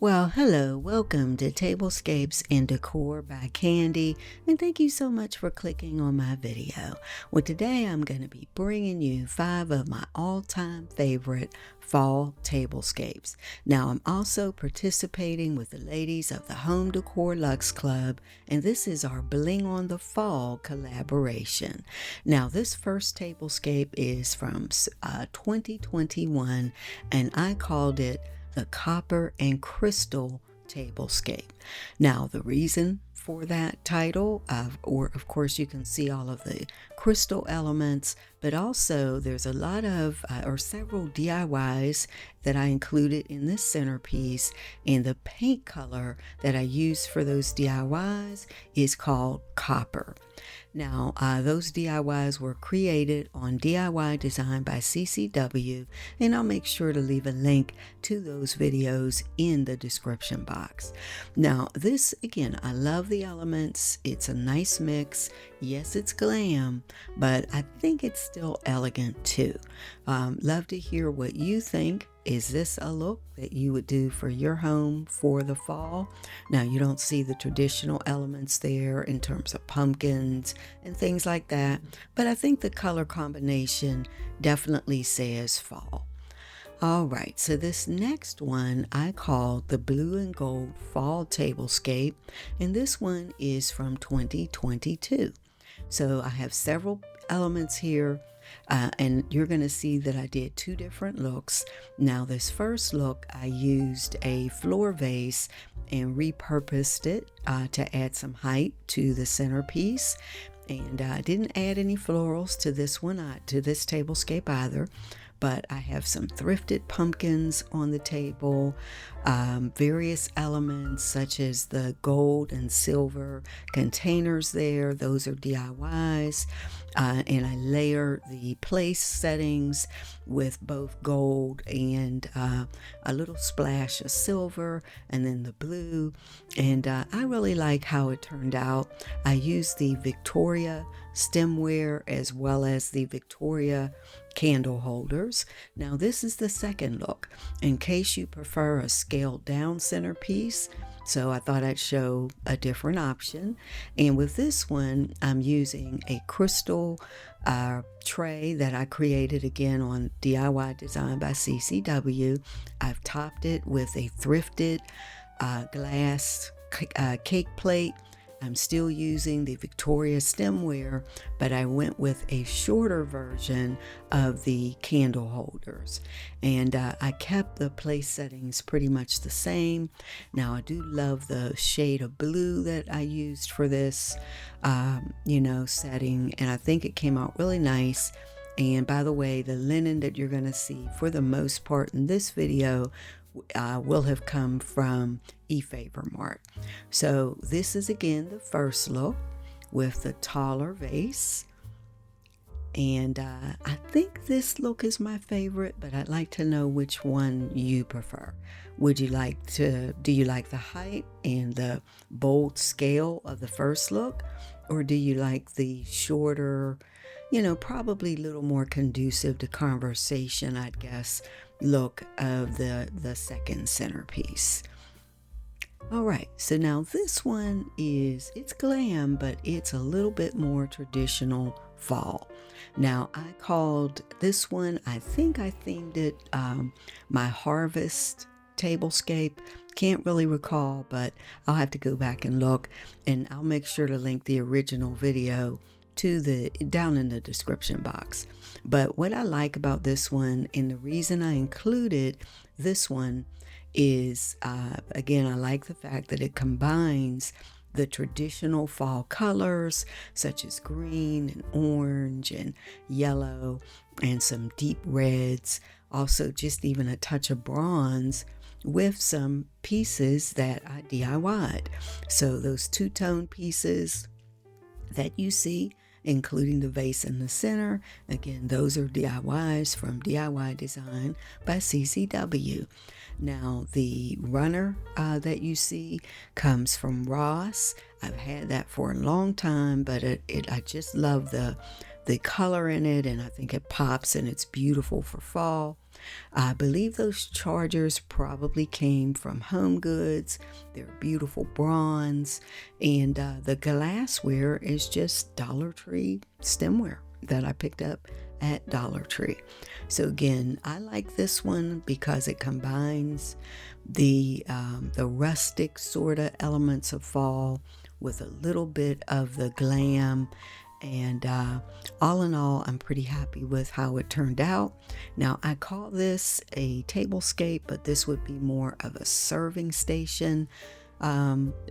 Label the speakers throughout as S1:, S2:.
S1: Well, hello, welcome to Tablescapes and Decor by Candy, and thank you so much for clicking on my video. Well, today I'm going to be bringing you 5 of my all-time favorite fall tablescapes. Now, I'm also participating with the ladies of the Home Decor Luxe Club, and this is our Bling on the Fall collaboration. Now, this first tablescape is from 2021, and I called it the Copper and Crystal Tablescape. Now, the reason for that title, of course, you can see all of the crystal elements, but also there's a lot of, or several DIYs that I included in this centerpiece, and the paint color that I used for those DIYs is called copper. Now, those DIYs were created on DIY Design by CCW, and I'll make sure to leave a link to those videos in the description box. Now, this, again, I love the elements. It's a nice mix. Yes, it's glam, but I think it's still elegant too. Love to hear what you think. Is this a look that you would do for your home for the fall? Now, you don't see the traditional elements there in terms of pumpkins and things like that, but I think the color combination definitely says fall. All right, so this next one I call the Blue and Gold Fall Tablescape, and this one is from 2022. So I have several elements here. And you're going to see that I did 2 different looks. Now, this first look, I used a floor vase and repurposed it to add some height to the centerpiece. And I didn't add any florals to this one, to this tablescape either. But I have some thrifted pumpkins on the table, various elements such as the gold and silver containers there. Those are DIYs. And I layer the place settings with both gold and a little splash of silver, and then the blue. And I really like how it turned out. I used the Victoria stemware as well as the Victoria candle holders. Now, this is the second look in case you prefer a scaled down centerpiece. So I thought I'd show a different option. And with this one, I'm using a crystal tray that I created again on DIY Design by CCW. I've topped it with a thrifted glass cake plate. I'm still using the Victoria stemware, but I went with a shorter version of the candle holders. And I kept the place settings pretty much the same. Now, I do love the shade of blue that I used for this, setting, and I think it came out really nice. And by the way, the linen that you're going to see for the most part in this video will have come from eFavor Mart. So this is again the first look with the taller vase, and I think this look is my favorite, but I'd like to know which one you prefer. Do you like the height and the bold scale of the first look, or do you like the shorter, probably a little more conducive to conversation, I'd guess, look of the second centerpiece? All right, so now this one it's glam, but it's a little bit more traditional fall. Now, I called this one, I think I themed it my Harvest Tablescape. Can't really recall, but I'll have to go back and look, and I'll make sure to link the original video down in the description box. But what I like about this one, and the reason I included this one, is again, I like the fact that it combines the traditional fall colors such as green and orange and yellow and some deep reds, also just even a touch of bronze, with some pieces that I DIY'd. So those two-tone pieces that you see, including the vase in the center, again, those are DIYs from DIY Design by CCW. Now, the runner that you see comes from Ross. I've had that for a long time, but I just love the color in it, and I think it pops and it's beautiful for fall. I believe those chargers probably came from Home Goods. They're beautiful bronze, and the glassware is just Dollar Tree stemware that I picked up at Dollar Tree. So again, I like this one because it combines the rustic sort of elements of fall with a little bit of the glam, and all in all, I'm pretty happy with how it turned out. Now, I call this a tablescape, but this would be more of a serving station.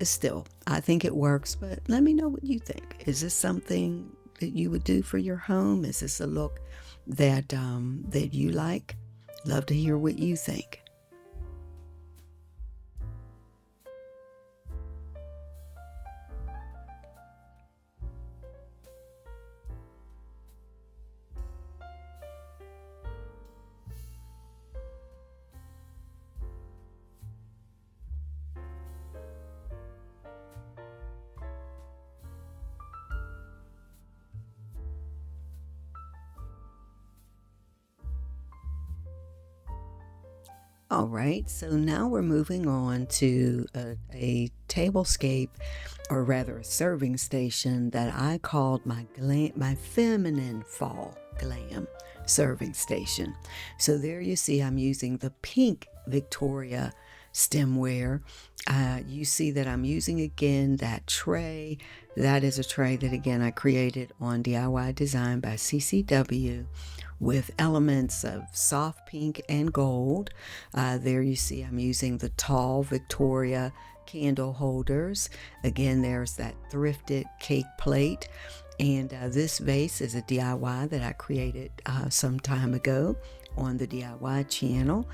S1: Still, I think it works, but let me know what you think. Is this something that you would do for your home? Is this a look that that you like? Love to hear what you think. All right, so now we're moving on to a tablescape, or rather a serving station that I called my feminine fall glam serving station. So there you see I'm using the pink Victoria stemware. You see that I'm using again that tray. That is a tray that again I created on DIY Design by CCW, with elements of soft pink and gold. There you see I'm using the tall Victoria candle holders. Again, there's that thrifted cake plate. And this vase is a DIY that I created some time ago on the DIY channel.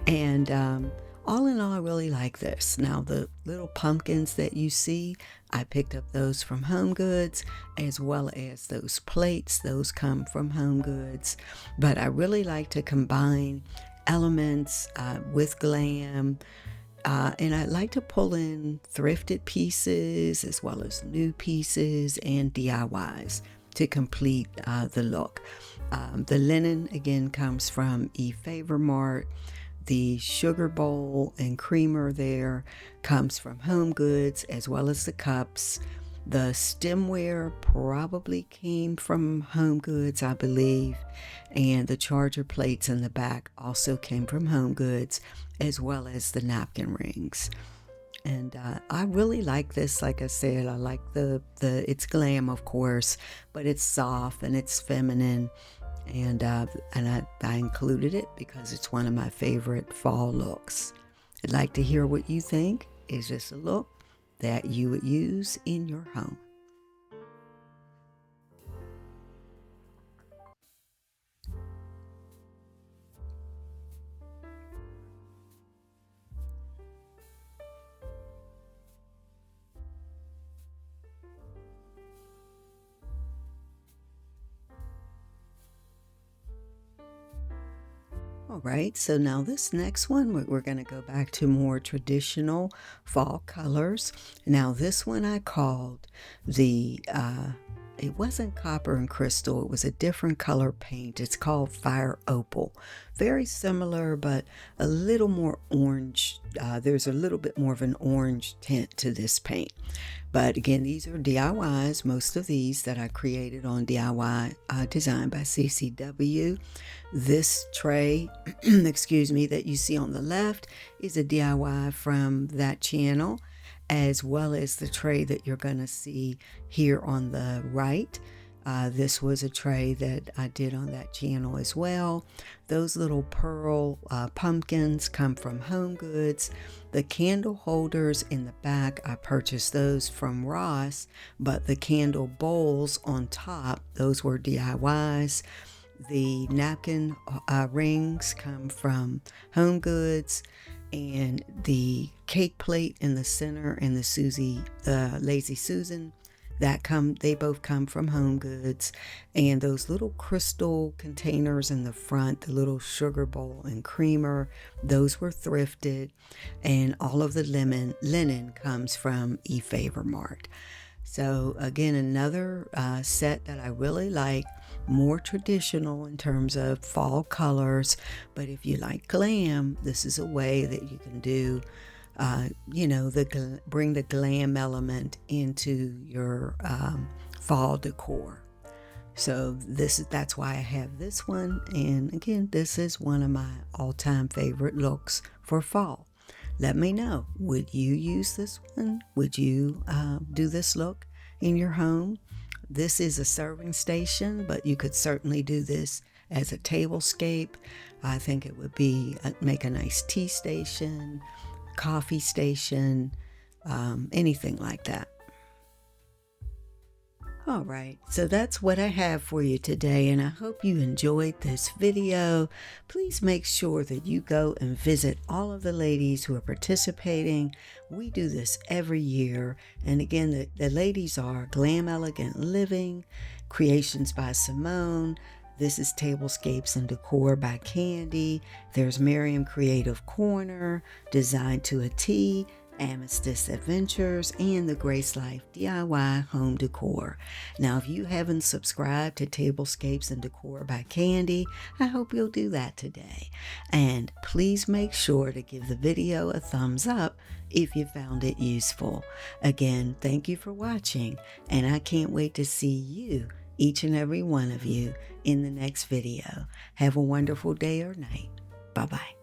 S1: And all in all, I really like this. Now, the little pumpkins that you see, I picked up those from Home Goods, as well as those plates. Those come from Home Goods. But I really like to combine elements with glam. And I like to pull in thrifted pieces as well as new pieces and DIYs to complete the look. The linen, again, comes from eFavorMart. The sugar bowl and creamer there comes from Home Goods, as well as the cups. The stemware probably came from Home Goods, I believe, and the charger plates in the back also came from Home Goods, as well as the napkin rings. And I really like this. Like I said, I like it's glam, of course, but it's soft and it's feminine. And I included it because it's one of my favorite fall looks. I'd like to hear what you think. Is this a look that you would use in your home? All right, so now this next one, we're going to go back to more traditional fall colors. Now this one I called it wasn't copper and crystal, it was a different color paint. It's called Fire Opal. Very similar, but a little more orange. There's a little bit more of an orange tint to this paint. But again, these are DIYs, most of these that I created on DIY Design by CCW. This tray, excuse me, that you see on the left is a DIY from that channel, as well as the tray that you're going to see here on the right. This was a tray that I did on that channel as well. Those little pearl pumpkins come from Home Goods. The candle holders in the back, I purchased those from Ross, but the candle bowls on top, those were DIYs. The napkin rings come from Home Goods, and the cake plate in the center and the Lazy Susan, they both come from Home Goods. And those little crystal containers in the front, the little sugar bowl and creamer, those were thrifted. And all of the linen comes from eFavorMart. So again, another set that I really like, more traditional in terms of fall colors. But if you like glam, this is a way that you can do, bring the glam element into your fall decor. So that's why I have this one. And again, this is one of my all-time favorite looks for fall. Let me know, would you use this one? Would you do this look in your home? This is a serving station, but you could certainly do this as a tablescape. I think it would be make a nice tea station, coffee station, anything like that. All right, so that's what I have for you today, and I hope you enjoyed this video. Please make sure that you go and visit all of the ladies who are participating. We do this every year, and again, the ladies are Glam Elegant Living, Creations by Simone. This is Tablescapes and Decor by Candy. There's Miriam Creative Corner, Designed to a T, Amethyst Adventures, and the Grace Life DIY Home Decor. Now, if you haven't subscribed to Tablescapes and Decor by Candy, I hope you'll do that today. And please make sure to give the video a thumbs up if you found it useful. Again, thank you for watching, and I can't wait to see you, each and every one of you, in the next video. Have a wonderful day or night. Bye-bye.